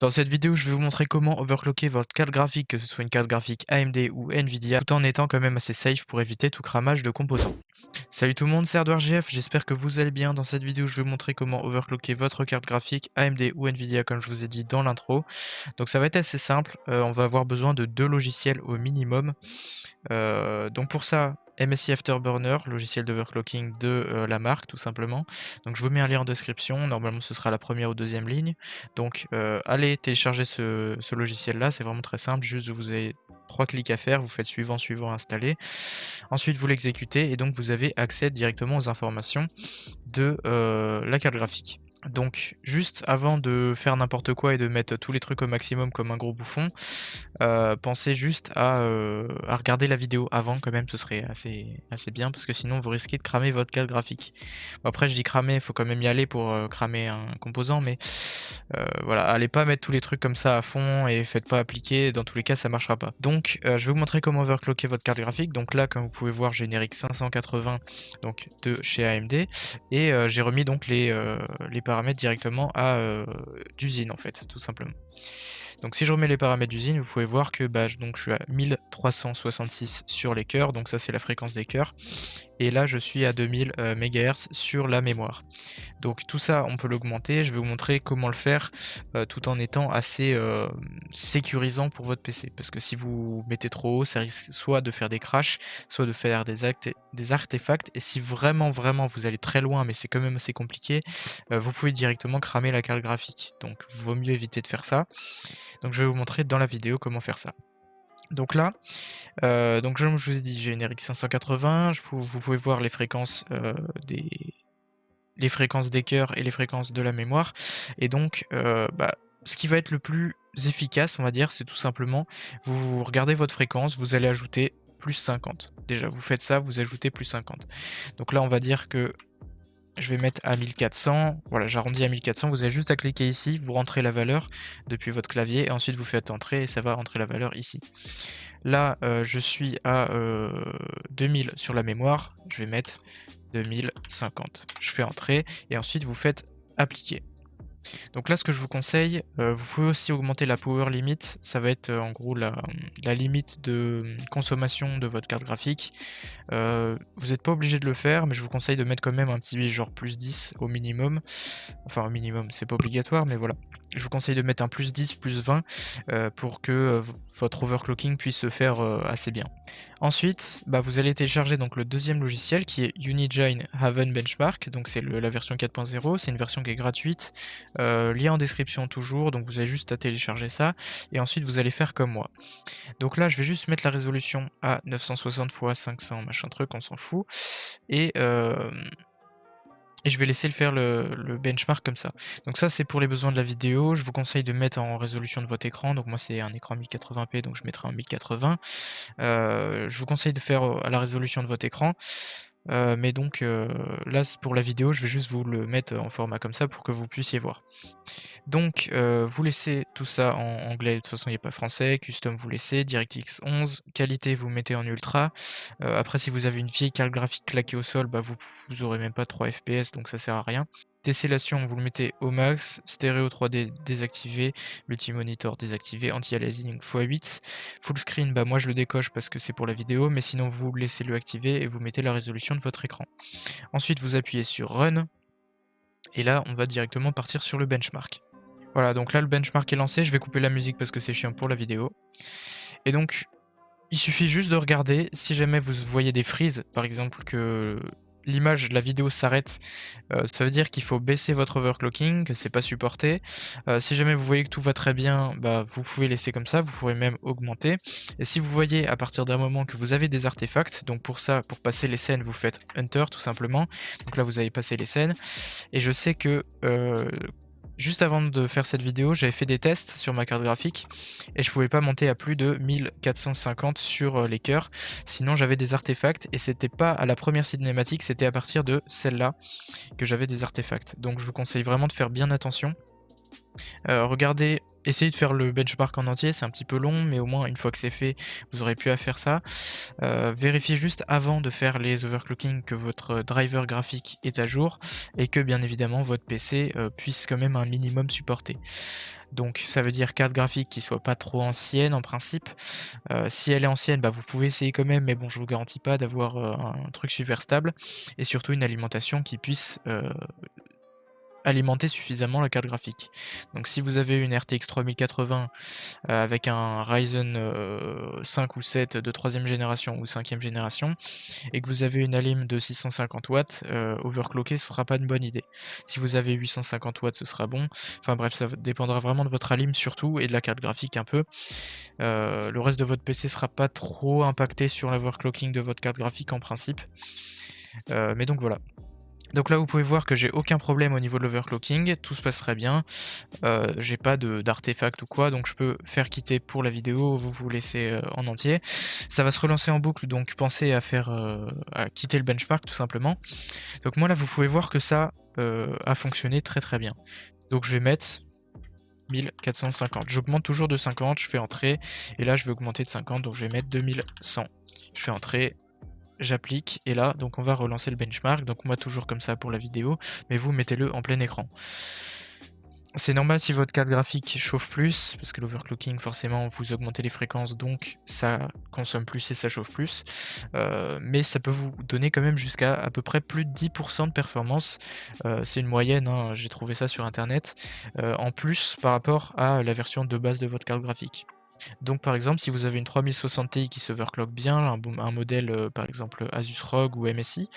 Dans cette vidéo, je vais vous montrer comment overclocker votre carte graphique, que ce soit une carte graphique AMD ou Nvidia, tout en étant quand même assez safe pour éviter tout cramage de composants. Salut tout le monde, c'est ArdoireGF, j'espère que vous allez bien. Dans cette vidéo, je vais vous montrer comment overclocker votre carte graphique AMD ou Nvidia, comme je vous ai dit dans l'intro. Donc ça va être assez simple, on va avoir besoin de deux logiciels au minimum. Donc pour ça, MSI Afterburner, logiciel d'overclocking de la marque tout simplement. Donc je vous mets un lien en description, normalement ce sera la première ou deuxième ligne. Donc allez télécharger ce logiciel-là, c'est vraiment très simple, juste vous avez 3 clics à faire, vous faites suivant, suivant, installer. Ensuite vous l'exécutez et donc vous avez accès directement aux informations de la carte graphique. Donc juste avant de faire n'importe quoi et de mettre tous les trucs au maximum comme un gros bouffon, pensez juste à regarder la vidéo avant quand même, ce serait assez bien parce que sinon vous risquez de cramer votre carte graphique. Bon après je dis cramer, il faut quand même y aller pour, cramer un composant mais, voilà, allez pas mettre tous les trucs comme ça à fond et faites pas appliquer, dans tous les cas ça marchera pas. Donc, je vais vous montrer comment overclocker votre carte graphique. Donc là, comme vous pouvez voir, j'ai une RX 580 donc de chez AMD et j'ai remis donc les paramètres directement d'usine en fait, tout simplement. Donc si je remets les paramètres d'usine, vous pouvez voir que bah, je suis à 1366 sur les cœurs, donc ça c'est la fréquence des cœurs. Et là je suis à 2000 MHz sur la mémoire. Donc tout ça on peut l'augmenter, je vais vous montrer comment le faire tout en étant assez sécurisant pour votre PC. Parce que si vous mettez trop haut, ça risque soit de faire des crashs, soit de faire des artefacts. Et si vraiment vraiment vous allez très loin mais c'est quand même assez compliqué, vous pouvez directement cramer la carte graphique. Donc vaut mieux éviter de faire ça. Donc je vais vous montrer dans la vidéo comment faire ça. Donc là, donc comme je vous ai dit, j'ai une RX 580, vous pouvez voir des les fréquences des cœurs et les fréquences de la mémoire et donc bah, ce qui va être le plus efficace, on va dire, c'est tout simplement, vous regardez votre fréquence, vous allez ajouter plus 50. Déjà, vous faites ça, vous ajoutez plus 50. Donc là, on va dire que je vais mettre à 1400, voilà, j'arrondis à 1400, vous avez juste à cliquer ici, vous rentrez la valeur depuis votre clavier et ensuite vous faites entrer et ça va rentrer la valeur ici. Là, je suis à 2000 sur la mémoire, je vais mettre 2050. Je fais entrer et ensuite vous faites appliquer. Donc là, ce que je vous conseille, vous pouvez aussi augmenter la power limit. Ça va être, en gros la limite de, consommation de votre carte graphique. Vous êtes pas obligé de le faire, mais je vous conseille de mettre quand même un petit genre +10 au minimum. Enfin au minimum, c'est pas obligatoire, mais voilà. Je vous conseille de mettre un +10, +20, pour que, votre overclocking puisse se faire, assez bien. Ensuite, bah, vous allez télécharger donc le deuxième logiciel qui est Unigine Haven Benchmark, donc c'est la version 4.0, c'est une version qui est gratuite, lien en description toujours, donc vous avez juste à télécharger ça et ensuite vous allez faire comme moi. Donc là, je vais juste mettre la résolution à 960 x 500 machin truc, on s'en fout et je vais laisser le faire le benchmark comme ça. Donc ça, c'est pour les besoins de la vidéo. Je vous conseille de mettre en résolution de votre écran. Donc moi, c'est un écran 1080p, donc je mettrai en 1080. Je vous conseille de faire, à la résolution de votre écran. Mais donc là, pour la vidéo, je vais juste vous le mettre en format comme ça pour que vous puissiez voir. Donc vous laissez tout ça en anglais, de toute façon il n'y a pas français, custom vous laissez, DirectX 11, qualité vous mettez en ultra. Après si vous avez une vieille carte graphique claquée au sol, bah vous aurez même pas 3 FPS donc ça sert à rien. Tessellation, vous le mettez au max, stéréo 3D désactivé, multimonitor désactivé, anti-aliasing x8, full screen, bah moi je le décoche parce que c'est pour la vidéo, mais sinon vous laissez le activer et vous mettez la résolution de votre écran. Ensuite vous appuyez sur Run, et là on va directement partir sur le benchmark. Voilà, donc là le benchmark est lancé, je vais couper la musique parce que c'est chiant pour la vidéo. Et donc, il suffit juste de regarder, si jamais vous voyez des freezes, par exemple que l'image de la vidéo s'arrête, ça veut dire qu'il faut baisser votre overclocking, que c'est pas supporté. Si jamais vous voyez que tout va très bien, bah, vous pouvez laisser comme ça, vous pourrez même augmenter. Et si vous voyez à partir d'un moment que vous avez des artefacts, donc pour ça, pour passer les scènes, vous faites Enter tout simplement. Donc là vous avez passé les scènes. Et je sais que juste avant de faire cette vidéo, j'avais fait des tests sur ma carte graphique et je pouvais pas monter à plus de 1450 sur les cœurs. Sinon, j'avais des artefacts et c'était pas à la première cinématique, c'était à partir de celle-là que j'avais des artefacts. Donc, je vous conseille vraiment de faire bien attention. Regardez, essayez de faire le benchmark en entier, c'est un petit peu long, mais au moins une fois que c'est fait, vous aurez plus à faire ça. Vérifiez juste avant de faire les overclocking que votre driver graphique est à jour et que bien évidemment votre PC, puisse quand même un minimum supporter. Donc ça veut dire carte graphique qui soit pas trop ancienne en principe. Si elle est ancienne, bah, vous pouvez essayer quand même, mais bon, je vous garantis pas d'avoir, un truc super stable et surtout une alimentation qui puisse, alimenter suffisamment la carte graphique. Donc si vous avez une RTX 3080, avec un Ryzen, 5 ou 7 de 3e génération ou 5e génération et que vous avez une alim de 650 watts, overclocker ce sera pas une bonne idée. Si vous avez 850 watts, ce sera bon. Enfin bref, ça dépendra vraiment de votre alim surtout et de la carte graphique un peu. Le reste de votre PC sera pas trop impacté sur l'overclocking de votre carte graphique en principe. Mais donc voilà. Donc là, vous pouvez voir que j'ai aucun problème au niveau de l'overclocking, tout se passe très bien. J'ai pas d'artefact ou quoi, donc je peux faire quitter pour la vidéo, vous laissez, en entier. Ça va se relancer en boucle, donc pensez à faire, à quitter le benchmark tout simplement. Donc moi là, vous pouvez voir que ça, a fonctionné très, très bien. Donc je vais mettre 1450. J'augmente toujours de 50, je fais entrer et là je vais augmenter de 50, donc je vais mettre 2100. Je fais entrer, j'applique et là, donc on va relancer le benchmark. Donc moi toujours comme ça pour la vidéo, mais vous mettez-le en plein écran. C'est normal si votre carte graphique chauffe plus, parce que l'overclocking forcément vous augmentez les fréquences donc ça consomme plus et ça chauffe plus. Mais ça peut vous donner quand même jusqu'à à peu près plus de 10% de performance. C'est une moyenne, hein, j'ai trouvé ça sur internet, en plus par rapport à la version de base de votre carte graphique. Donc par exemple, si vous avez une 3060 Ti qui s'overclock bien, un modèle, par exemple Asus ROG ou MSI,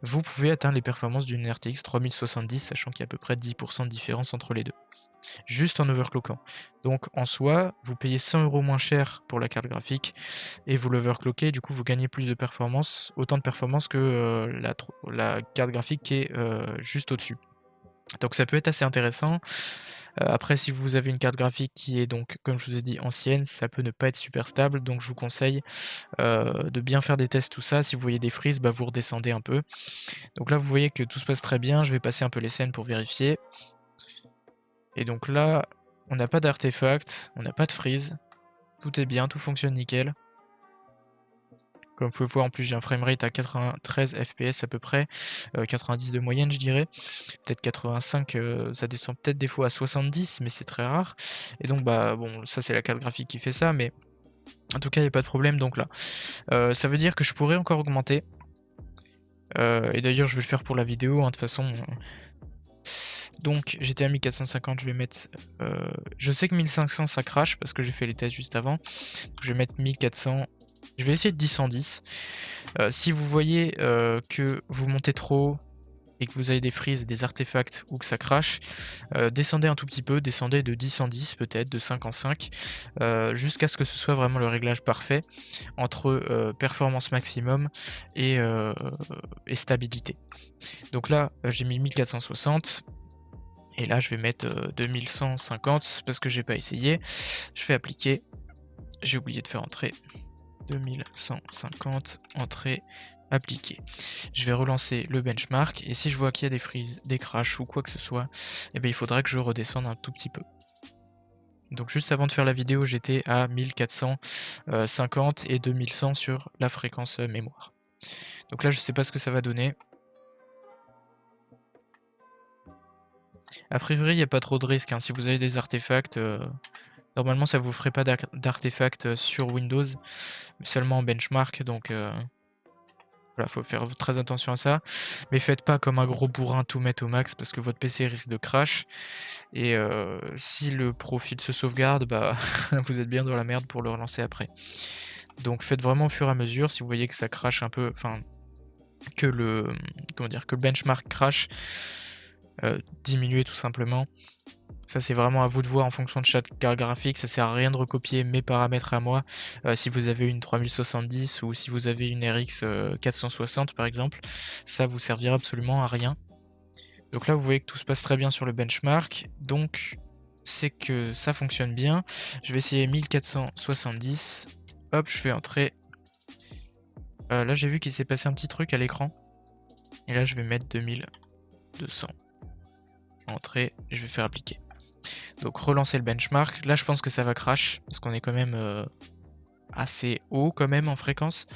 vous pouvez atteindre les performances d'une RTX 3070, sachant qu'il y a à peu près 10% de différence entre les deux, juste en overclockant. Donc en soi, vous payez 100 € moins cher pour la carte graphique et vous l'overclockez, du coup vous gagnez plus de performance, autant de performance que, la carte graphique qui est, juste au-dessus. Donc ça peut être assez intéressant. Après si vous avez une carte graphique qui est donc, comme je vous ai dit, ancienne, ça peut ne pas être super stable, donc je vous conseille, de bien faire des tests, tout ça. Si vous voyez des freezes, bah, vous redescendez un peu. Donc là, vous voyez que tout se passe très bien, je vais passer un peu les scènes pour vérifier. Et donc là, on n'a pas d'artefact, on n'a pas de freeze, tout est bien, tout fonctionne nickel. Comme vous pouvez voir, en plus j'ai un framerate à 93 FPS à peu près, 90 de moyenne je dirais, peut-être 85, ça descend peut-être des fois à 70, mais c'est très rare. Et donc bah bon, ça c'est la carte graphique qui fait ça, mais en tout cas il n'y a pas de problème donc là. Ça veut dire que je pourrais encore augmenter, et d'ailleurs je vais le faire pour la vidéo, hein, de toute façon. Donc j'étais à 1450, je vais mettre, je sais que 1500 ça crache parce que j'ai fait les tests juste avant, donc je vais mettre 1400. Je vais essayer de 10-110. Si vous voyez, que vous montez trop et que vous avez des freezes, des artefacts ou que ça crache, descendez un tout petit peu, descendez de 10 en 10 peut-être, de 5 en 5, jusqu'à ce que ce soit vraiment le réglage parfait entre, performance maximum et stabilité. Donc là, j'ai mis 1460 et là je vais mettre, 2150 parce que j'ai pas essayé. Je fais appliquer, j'ai oublié de faire entrer. 2150, entrée, appliquer. Je vais relancer le benchmark et si je vois qu'il y a des freezes, des crashs ou quoi que ce soit, eh bien, il faudra que je redescende un tout petit peu. Donc juste avant de faire la vidéo, j'étais à 1450 et 2100 sur la fréquence mémoire. Donc là, je sais pas ce que ça va donner. A priori, il n'y a pas trop de risques, hein. Si vous avez des artefacts, normalement ça vous ferait pas d'artefacts sur Windows, mais seulement en benchmark, donc voilà, faut faire très attention à ça. Mais faites pas comme un gros bourrin tout mettre au max parce que votre PC risque de crash. Et si le profil se sauvegarde, bah vous êtes bien dans la merde pour le relancer après. Donc faites vraiment au fur et à mesure. Si vous voyez que ça crache un peu, enfin que le comment dire, que le benchmark crash, diminuez tout simplement. Ça, c'est vraiment à vous de voir en fonction de chaque carte graphique. Ça sert à rien de recopier mes paramètres à moi. Si vous avez une 3070 ou si vous avez une RX 460 par exemple, ça vous servira absolument à rien. Donc là, vous voyez que tout se passe très bien sur le benchmark. Donc, c'est que ça fonctionne bien. Je vais essayer 1470. Hop, je fais entrer. Là, j'ai vu qu'il s'est passé un petit truc à l'écran. Et là, je vais mettre 2200. Entrée, je vais faire appliquer. Donc relancer le benchmark. Là, je pense que ça va crash parce qu'on est quand même assez haut quand même en fréquence.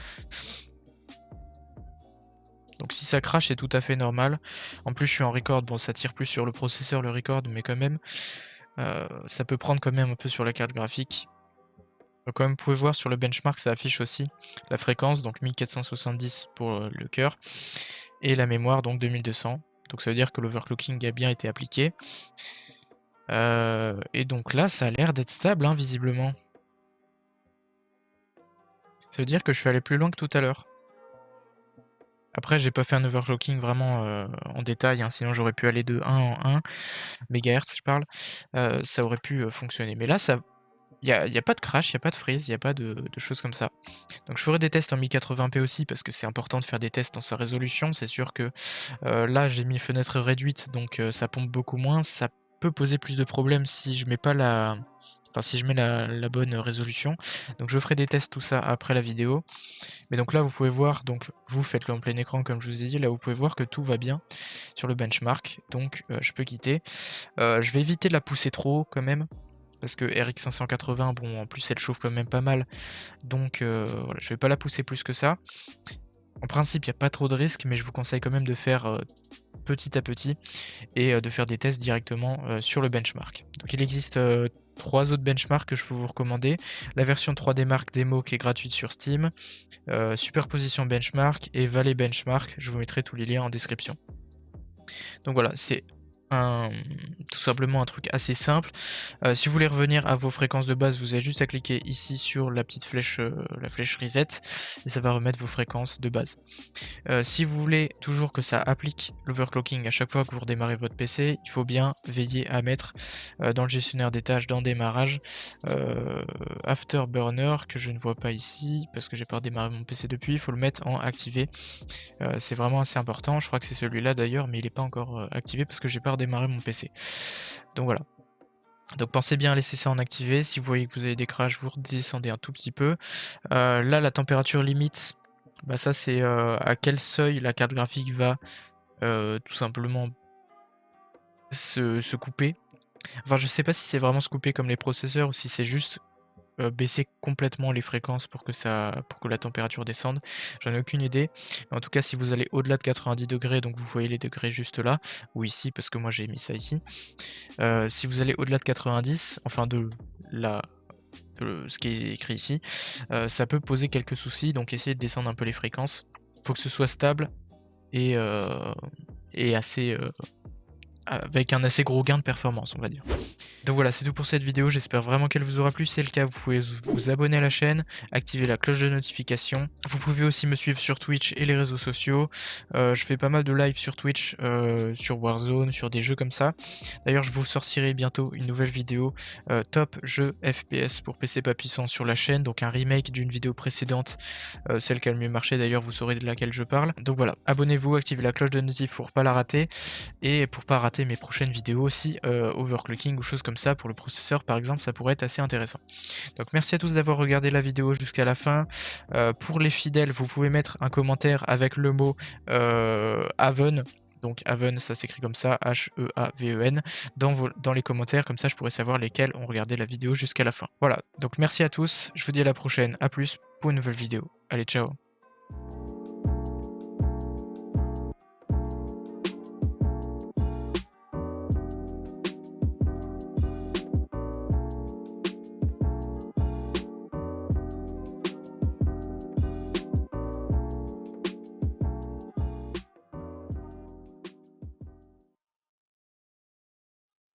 Donc si ça crache, c'est tout à fait normal. En plus, je suis en record. Bon, ça tire plus sur le processeur, le record, mais quand même, ça peut prendre quand même un peu sur la carte graphique. Donc comme vous pouvez voir sur le benchmark, ça affiche aussi la fréquence, donc 1470 pour le cœur, et la mémoire, donc 2200. Donc ça veut dire que l'overclocking a bien été appliqué. Et donc là, ça a l'air d'être stable, hein, visiblement. Ça veut dire que je suis allé plus loin que tout à l'heure. Après, j'ai pas fait un overclocking vraiment en détail, hein, sinon j'aurais pu aller de 1 en 1 MHz, je parle. Ça aurait pu fonctionner. Mais là, ça, y a pas de crash, il y a pas de freeze, il y a pas de choses comme ça. Donc je ferai des tests en 1080p aussi parce que c'est important de faire des tests dans sa résolution. C'est sûr que là, j'ai mis fenêtre réduite, donc ça pompe beaucoup moins. Ça peut poser plus de problèmes si je mets pas la enfin si je mets la bonne résolution. Donc je ferai des tests tout ça après la vidéo. Mais donc là, vous pouvez voir, donc vous faites-le en plein écran comme je vous ai dit, là vous pouvez voir que tout va bien sur le benchmark. Donc je peux quitter. Je vais éviter de la pousser trop quand même. Parce que RX 580, bon, en plus elle chauffe quand même pas mal. Donc voilà, je vais pas la pousser plus que ça. En principe, il n'y a pas trop de risques, mais je vous conseille quand même de faire petit à petit et de faire des tests directement sur le benchmark. Donc il existe 3 autres benchmarks que je peux vous recommander. La version 3D Mark Demo qui est gratuite sur Steam, Superposition Benchmark et Valley Benchmark. Je vous mettrai tous les liens en description. Donc voilà, c'est tout simplement un truc assez simple. Si vous voulez revenir à vos fréquences de base, vous avez juste à cliquer ici sur la petite flèche, la flèche reset, et ça va remettre vos fréquences de base. Si vous voulez toujours que ça applique l'overclocking à chaque fois que vous redémarrez votre PC, il faut bien veiller à mettre dans le gestionnaire des tâches dans démarrage Afterburner, que je ne vois pas ici parce que j'ai pas redémarré mon PC depuis, il faut le mettre en activé. C'est vraiment assez important, je crois que c'est celui-là d'ailleurs, mais il n'est pas encore activé parce que j'ai pas redémarré mon PC. Donc voilà. Donc pensez bien à laisser ça en activé. Si vous voyez que vous avez des crashs, vous redescendez un tout petit peu. Là, la température limite, bah ça c'est à quel seuil la carte graphique va tout simplement se couper. Enfin, je sais pas si c'est vraiment se couper comme les processeurs ou si c'est juste baisser complètement les fréquences pour que la température descende. J'en ai aucune idée. Mais en tout cas, si vous allez au-delà de 90°, donc vous voyez les degrés juste là, ou ici, parce que moi j'ai mis ça ici. Si vous allez au-delà de 90, enfin de la ce qui est écrit ici, ça peut poser quelques soucis, donc essayez de descendre un peu les fréquences. Faut que ce soit stable et, assez, avec un assez gros gain de performance, on va dire. Donc voilà, c'est tout pour cette vidéo, j'espère vraiment qu'elle vous aura plu. Si c'est le cas, vous pouvez vous abonner à la chaîne, activer la cloche de notification. Vous pouvez aussi me suivre sur Twitch et les réseaux sociaux. Je fais pas mal de live sur Twitch, sur Warzone, sur des jeux comme ça. D'ailleurs, je vous sortirai bientôt une nouvelle vidéo top jeu FPS pour PC pas puissant sur la chaîne, donc un remake d'une vidéo précédente, celle qui a le mieux marché d'ailleurs, vous saurez de laquelle je parle. Donc voilà, abonnez-vous, activez la cloche de notif pour pas la rater, et pour pas rater mes prochaines vidéos aussi, overclocking ou choses comme ça pour le processeur par exemple, ça pourrait être assez intéressant. Donc merci à tous d'avoir regardé la vidéo jusqu'à la fin. Pour les fidèles, vous pouvez mettre un commentaire avec le mot Haven. Donc Haven, ça s'écrit comme ça, H-E-A-V-E-N, dans les commentaires, comme ça je pourrais savoir lesquels ont regardé la vidéo jusqu'à la fin. Voilà, donc merci à tous, je vous dis à la prochaine, à plus pour une nouvelle vidéo. Allez, ciao.